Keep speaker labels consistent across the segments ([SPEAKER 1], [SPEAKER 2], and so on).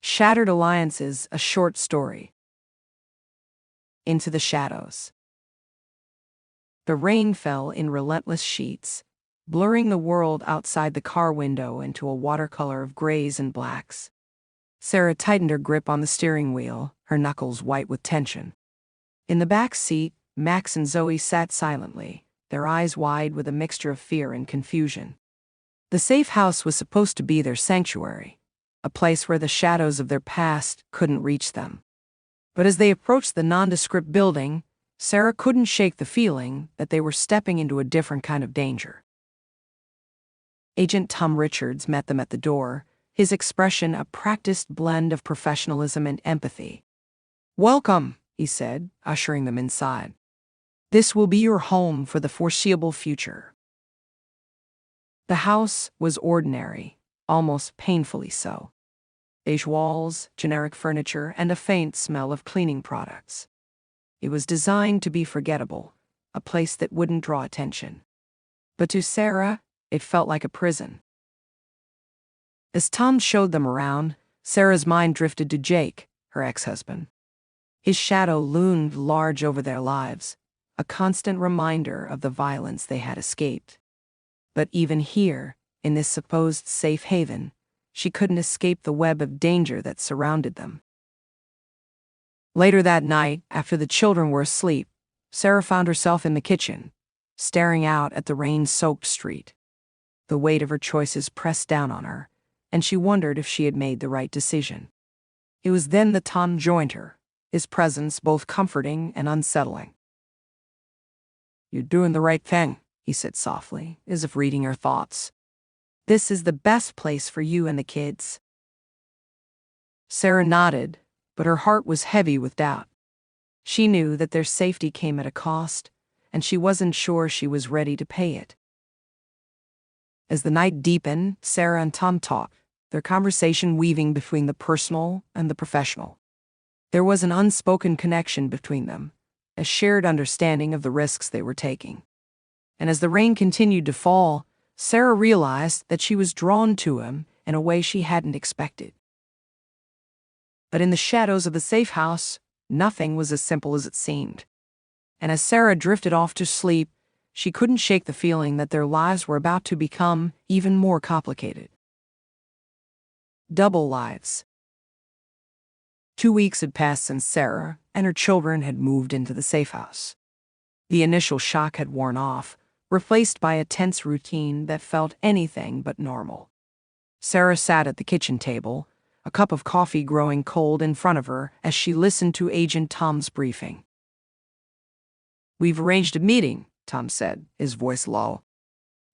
[SPEAKER 1] Shattered Alliances, a short story. Into the shadows. The rain fell in relentless sheets, blurring the world outside the car window into a watercolor of grays and blacks. Sarah tightened her grip on the steering wheel, her knuckles white with tension. In the back seat, Max and Zoe sat silently, their eyes wide with a mixture of fear and confusion. The safe house was supposed to be their sanctuary, a place where the shadows of their past couldn't reach them. But as they approached the nondescript building, Sarah couldn't shake the feeling that they were stepping into a different kind of danger. Agent Tom Richards met them at the door, his expression a practiced blend of professionalism and empathy. "Welcome," he said, ushering them inside. "This will be your home for the foreseeable future." The house was ordinary, almost painfully so. Beige walls, generic furniture, and a faint smell of cleaning products. It was designed to be forgettable, a place that wouldn't draw attention. But to Sarah, it felt like a prison. As Tom showed them around, Sarah's mind drifted to Jake, her ex-husband. His shadow loomed large over their lives, a constant reminder of the violence they had escaped. But even here, in this supposed safe haven, she couldn't escape the web of danger that surrounded them. Later that night, after the children were asleep, Sarah found herself in the kitchen, staring out at the rain-soaked street. The weight of her choices pressed down on her, and she wondered if she had made the right decision. It was then that Tom joined her, his presence both comforting and unsettling. "You're doing the right thing," he said softly, as if reading her thoughts. "This is the best place for you and the kids." Sarah nodded, but her heart was heavy with doubt. She knew that their safety came at a cost, and she wasn't sure she was ready to pay it. As the night deepened, Sarah and Tom talked, their conversation weaving between the personal and the professional. There was an unspoken connection between them, a shared understanding of the risks they were taking. And as the rain continued to fall, Sarah realized that she was drawn to him in a way she hadn't expected. But in the shadows of the safe house, nothing was as simple as it seemed. And as Sarah drifted off to sleep, she couldn't shake the feeling that their lives were about to become even more complicated. Double lives. 2 weeks had passed since Sarah and her children had moved into the safe house. The initial shock had worn off, replaced by a tense routine that felt anything but normal. Sarah sat at the kitchen table, a cup of coffee growing cold in front of her as she listened to Agent Tom's briefing. "We've arranged a meeting," Tom said, his voice low.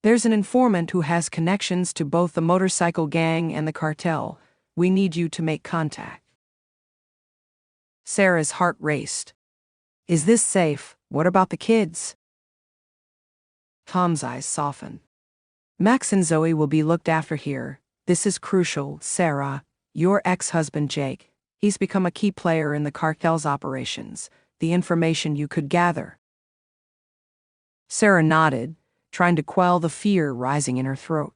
[SPEAKER 1] "There's an informant who has connections to both the motorcycle gang and the cartel. We need you to make contact." Sarah's heart raced. "Is this safe? What about the kids?" Tom's eyes softened. "Max and Zoe will be looked after here. This is crucial, Sarah. Your ex-husband, Jake, he's become a key player in the cartel's operations. The information you could gather." Sarah nodded, trying to quell the fear rising in her throat.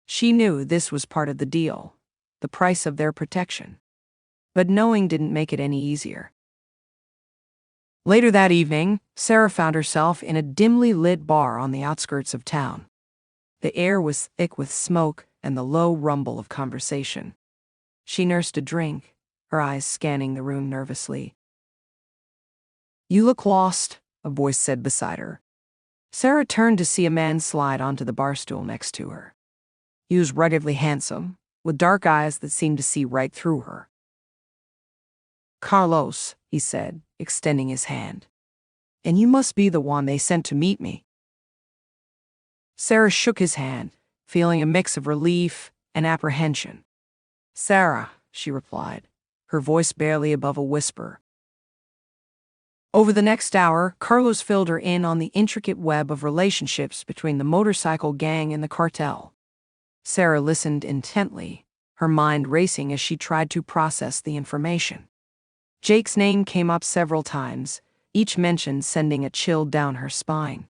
[SPEAKER 1] She knew this was part of the deal, the price of their protection. But knowing didn't make it any easier. Later that evening, Sarah found herself in a dimly lit bar on the outskirts of town. The air was thick with smoke and the low rumble of conversation. She nursed a drink, her eyes scanning the room nervously. "You look lost," a voice said beside her. Sarah turned to see a man slide onto the bar stool next to her. He was ruggedly handsome, with dark eyes that seemed to see right through her. "Carlos," he said, extending his hand. "And you must be the one they sent to meet me." Sarah shook his hand, feeling a mix of relief and apprehension. "Sarah," she replied, her voice barely above a whisper. Over the next hour, Carlos filled her in on the intricate web of relationships between the motorcycle gang and the cartel. Sarah listened intently, her mind racing as she tried to process the information. Jake's name came up several times, each mention sending a chill down her spine.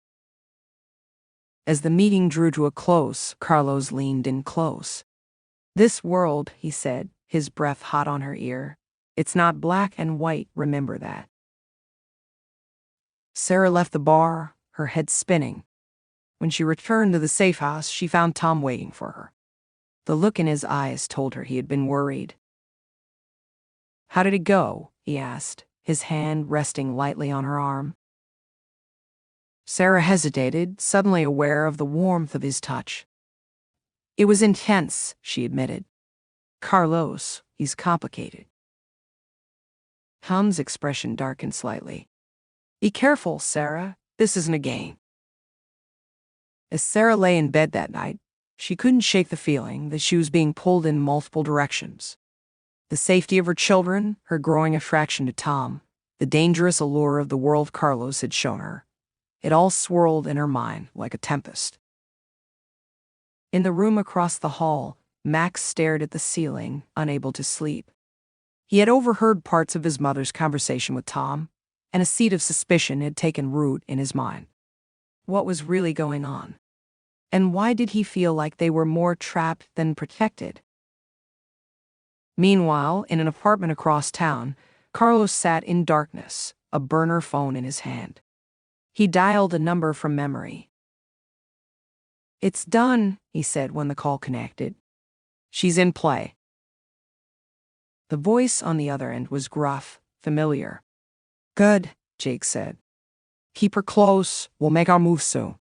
[SPEAKER 1] As the meeting drew to a close, Carlos leaned in close. "This world," he said, his breath hot on her ear. "It's not black and white, remember that." Sarah left the bar, her head spinning. When she returned to the safe house, she found Tom waiting for her. The look in his eyes told her he had been worried. "How did it go?" he asked, his hand resting lightly on her arm. Sarah hesitated, suddenly aware of the warmth of his touch. "It was intense," she admitted. "Carlos, he's complicated." Tom's expression darkened slightly. "Be careful, Sarah. This isn't a game." As Sarah lay in bed that night, she couldn't shake the feeling that she was being pulled in multiple directions. The safety of her children, her growing attraction to Tom, the dangerous allure of the world Carlos had shown her. It all swirled in her mind like a tempest. In the room across the hall, Max stared at the ceiling, unable to sleep. He had overheard parts of his mother's conversation with Tom, and a seed of suspicion had taken root in his mind. What was really going on? And why did he feel like they were more trapped than protected? Meanwhile, in an apartment across town, Carlos sat in darkness, a burner phone in his hand. He dialed a number from memory. "It's done," he said when the call connected. "She's in play." The voice on the other end was gruff, familiar. "Good," Jake said. "Keep her close. We'll make our move soon."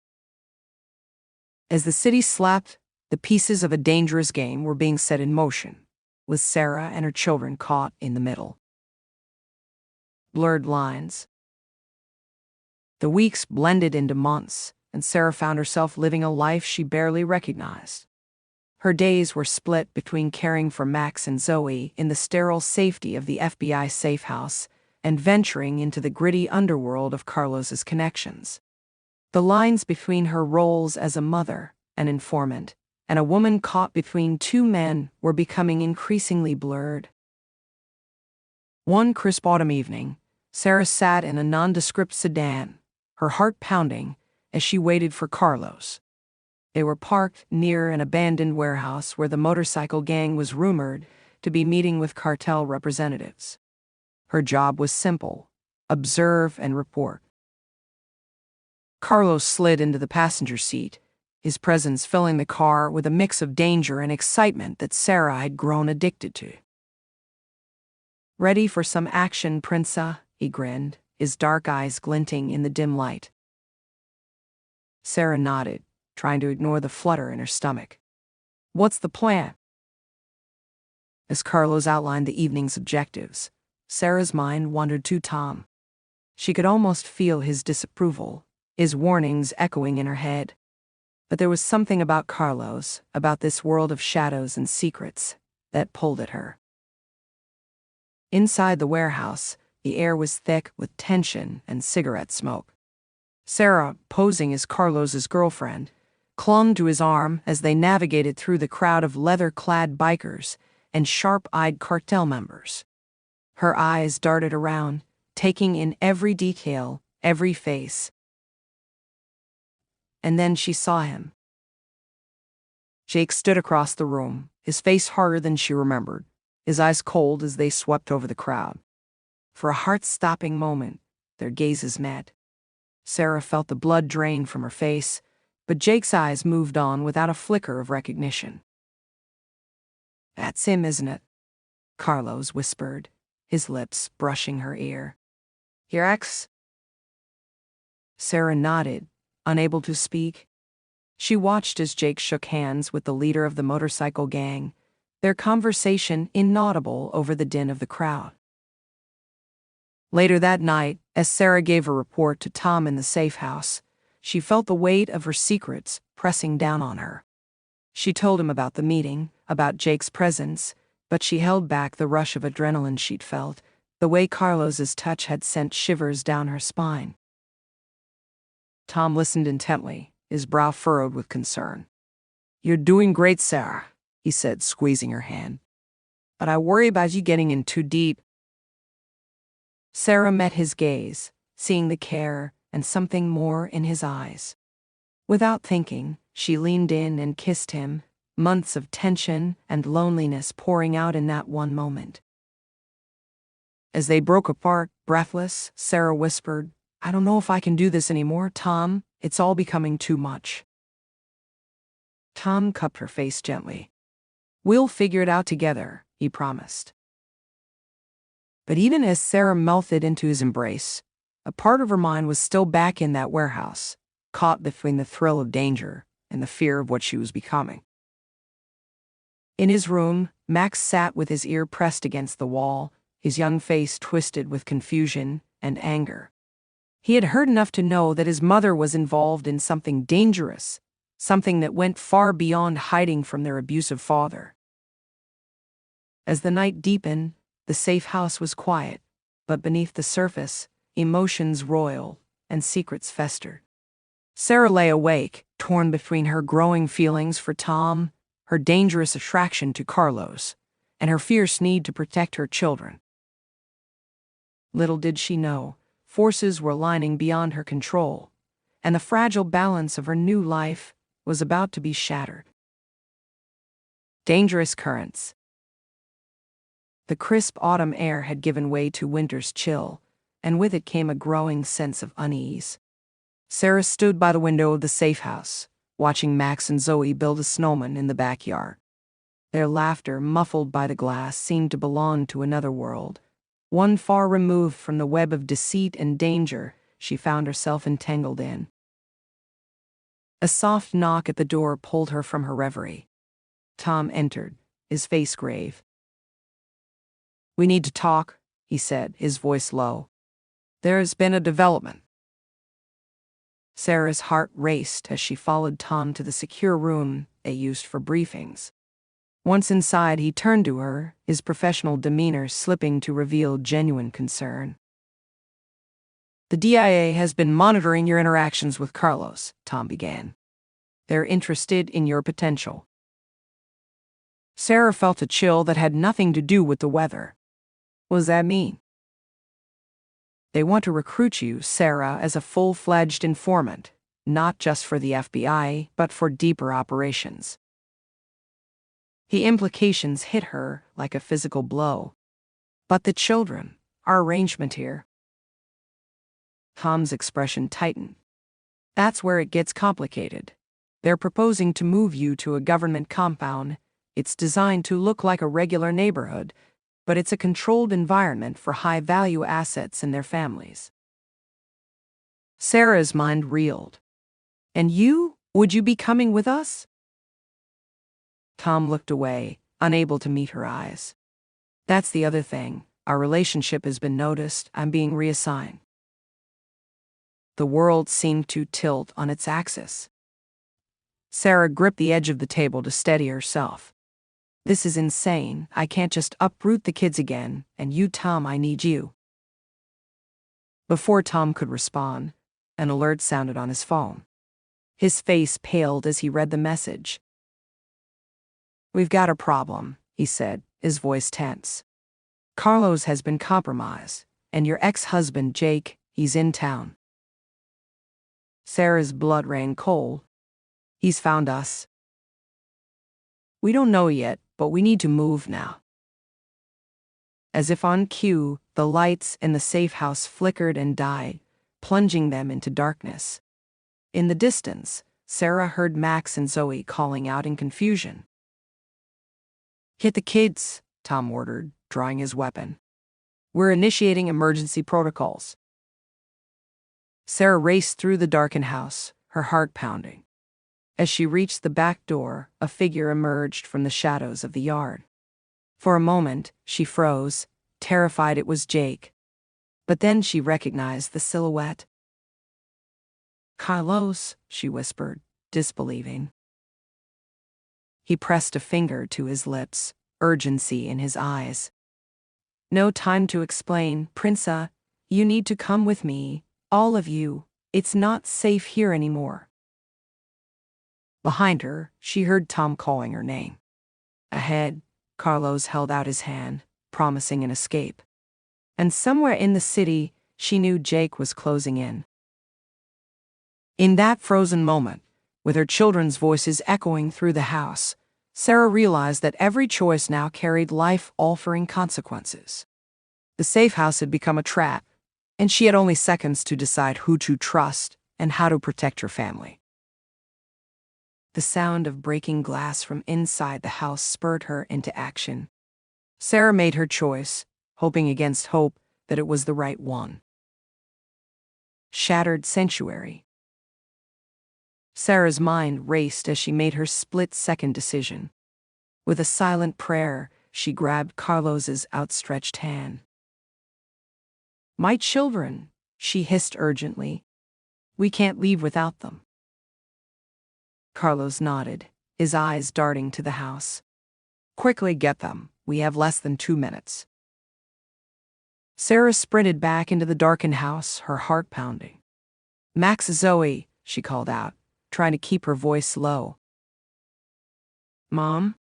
[SPEAKER 1] As the city slept, the pieces of a dangerous game were being set in motion, with Sarah and her children caught in the middle. Blurred lines. The weeks blended into months, and Sarah found herself living a life she barely recognized. Her days were split between caring for Max and Zoe in the sterile safety of the FBI safe house and venturing into the gritty underworld of Carlos's connections. The lines between her roles as a mother, an informant, and a woman caught between two men were becoming increasingly blurred. One crisp autumn evening, Sarah sat in a nondescript sedan, her heart pounding, as she waited for Carlos. They were parked near an abandoned warehouse where the motorcycle gang was rumored to be meeting with cartel representatives. Her job was simple: observe and report. Carlos slid into the passenger seat, his presence filling the car with a mix of danger and excitement that Sarah had grown addicted to. "Ready for some action, Prinsa?" he grinned, his dark eyes glinting in the dim light. Sarah nodded, trying to ignore the flutter in her stomach. "What's the plan?" As Carlos outlined the evening's objectives, Sarah's mind wandered to Tom. She could almost feel his disapproval, his warnings echoing in her head. But there was something about Carlos, about this world of shadows and secrets, that pulled at her. Inside the warehouse, the air was thick with tension and cigarette smoke. Sarah, posing as Carlos's girlfriend, clung to his arm as they navigated through the crowd of leather-clad bikers and sharp-eyed cartel members. Her eyes darted around, taking in every detail, every face. And then she saw him. Jake stood across the room, his face harder than she remembered, his eyes cold as they swept over the crowd. For a heart-stopping moment, their gazes met. Sarah felt the blood drain from her face, but Jake's eyes moved on without a flicker of recognition. "That's him, isn't it?" Carlos whispered, his lips brushing her ear. "Your ex?" Sarah nodded, unable to speak. She watched as Jake shook hands with the leader of the motorcycle gang, their conversation inaudible over the din of the crowd. Later that night, as Sarah gave a report to Tom in the safe house, she felt the weight of her secrets pressing down on her. She told him about the meeting, about Jake's presence, but she held back the rush of adrenaline she'd felt, the way Carlos's touch had sent shivers down her spine. Tom listened intently, his brow furrowed with concern. "You're doing great, Sarah," he said, squeezing her hand. "But I worry about you getting in too deep." Sarah met his gaze, seeing the care and something more in his eyes. Without thinking, she leaned in and kissed him, months of tension and loneliness pouring out in that one moment. As they broke apart, breathless, Sarah whispered, "I don't know if I can do this anymore, Tom. It's all becoming too much." Tom cupped her face gently. "We'll figure it out together," he promised. But even as Sarah melted into his embrace, a part of her mind was still back in that warehouse, caught between the thrill of danger and the fear of what she was becoming. In his room, Max sat with his ear pressed against the wall, his young face twisted with confusion and anger. He had heard enough to know that his mother was involved in something dangerous, something that went far beyond hiding from their abusive father. As the night deepened, the safe house was quiet, but beneath the surface, emotions roiled and secrets festered. Sarah lay awake, torn between her growing feelings for Tom, her dangerous attraction to Carlos, and her fierce need to protect her children. Little did she know, forces were lining beyond her control, and the fragile balance of her new life was about to be shattered. Dangerous currents. The crisp autumn air had given way to winter's chill, and with it came a growing sense of unease. Sarah stood by the window of the safe house, watching Max and Zoe build a snowman in the backyard. Their laughter, muffled by the glass, seemed to belong to another world, one far removed from the web of deceit and danger she found herself entangled in. A soft knock at the door pulled her from her reverie. Tom entered, his face grave. "We need to talk," he said, his voice low. "There has been a development." Sarah's heart raced as she followed Tom to the secure room they used for briefings. Once inside, he turned to her, his professional demeanor slipping to reveal genuine concern. "The DIA has been monitoring your interactions with Carlos," Tom began. "They're interested in your potential." Sarah felt a chill that had nothing to do with the weather. What does that mean? "They want to recruit you, Sarah, as a full-fledged informant, not just for the FBI, but for deeper operations." The implications hit her like a physical blow. "But the children, our arrangement here." Tom's expression tightened. "That's where it gets complicated. They're proposing to move you to a government compound. It's designed to look like a regular neighborhood, but it's a controlled environment for high-value assets and their families." Sarah's mind reeled. "And you? Would you be coming with us?" Tom looked away, unable to meet her eyes. "That's the other thing. Our relationship has been noticed. I'm being reassigned." The world seemed to tilt on its axis. Sarah gripped the edge of the table to steady herself. "This is insane. I can't just uproot the kids again, and you, Tom, I need you." Before Tom could respond, an alert sounded on his phone. His face paled as he read the message. "We've got a problem," he said, his voice tense. "Carlos has been compromised, and your ex-husband, Jake, he's in town." Sarah's blood ran cold. "He's found us." "We don't know yet, but we need to move now." As if on cue, the lights in the safe house flickered and died, plunging them into darkness. In the distance, Sarah heard Max and Zoe calling out in confusion. "Hit the kids," Tom ordered, drawing his weapon. "We're initiating emergency protocols." Sarah raced through the darkened house, her heart pounding. As she reached the back door, a figure emerged from the shadows of the yard. For a moment, she froze, terrified it was Jake. But then she recognized the silhouette. "Carlos," she whispered, disbelieving. He pressed a finger to his lips, urgency in his eyes. "No time to explain, Prinsa. You need to come with me, all of you. It's not safe here anymore." Behind her, she heard Tom calling her name. Ahead, Carlos held out his hand, promising an escape. And somewhere in the city, she knew Jake was closing in. In that frozen moment, with her children's voices echoing through the house, Sarah realized that every choice now carried life-altering consequences. The safe house had become a trap, and she had only seconds to decide who to trust and how to protect her family. The sound of breaking glass from inside the house spurred her into action. Sarah made her choice, hoping against hope that it was the right one. Shattered sanctuary. Sarah's mind raced as she made her split-second decision. With a silent prayer, she grabbed Carlos's outstretched hand. "My children," she hissed urgently. "We can't leave without them." Carlos nodded, his eyes darting to the house. "Quickly get them. We have less than 2 minutes." Sarah sprinted back into the darkened house, her heart pounding. "Max, Zoe," she called out, trying to keep her voice low. "Mom?"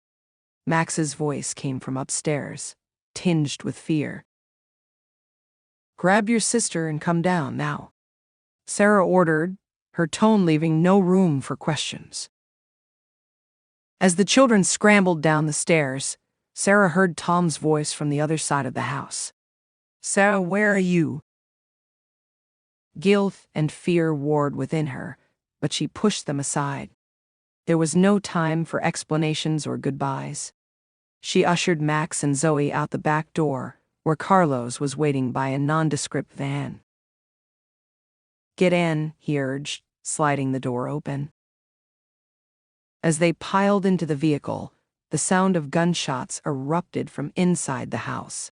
[SPEAKER 1] Max's voice came from upstairs, tinged with fear. "Grab your sister and come down now," Sarah ordered, her tone leaving no room for questions. As the children scrambled down the stairs, Sarah heard Tom's voice from the other side of the house. "Sarah, where are you?" Guilt and fear warred within her, but she pushed them aside. There was no time for explanations or goodbyes. She ushered Max and Zoe out the back door, where Carlos was waiting by a nondescript van. "Get in," he urged, sliding the door open. As they piled into the vehicle, the sound of gunshots erupted from inside the house.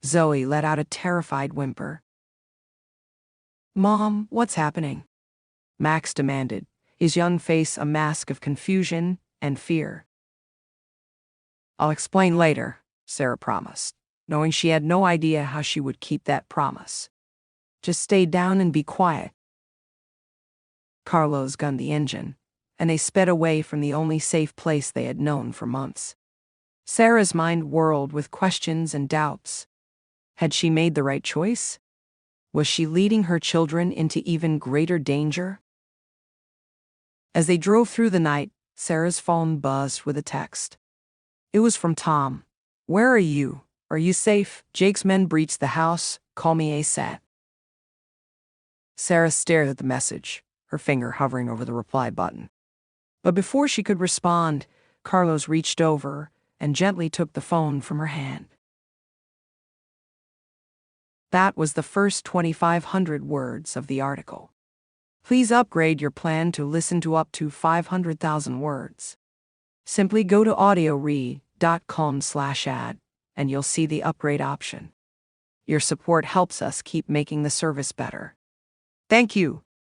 [SPEAKER 1] Zoe let out a terrified whimper. "Mom, what's happening?" Max demanded, his young face a mask of confusion and fear. "I'll explain later," Sarah promised, knowing she had no idea how she would keep that promise. "Just stay down and be quiet." Carlos gunned the engine, and they sped away from the only safe place they had known for months. Sarah's mind whirled with questions and doubts. Had she made the right choice? Was she leading her children into even greater danger? As they drove through the night, Sarah's phone buzzed with a text. It was from Tom. "Where are you? Are you safe? Jake's men breached the house. Call me ASAP." Sarah stared at the message, her finger hovering over the reply button. But before she could respond, Carlos reached over and gently took the phone from her hand. That was the first 2,500 words of the article. Please upgrade your plan to listen to up to 500,000 words. Simply go to audioread.com/ad and you'll see the upgrade option. Your support helps us keep making the service better. Thank you.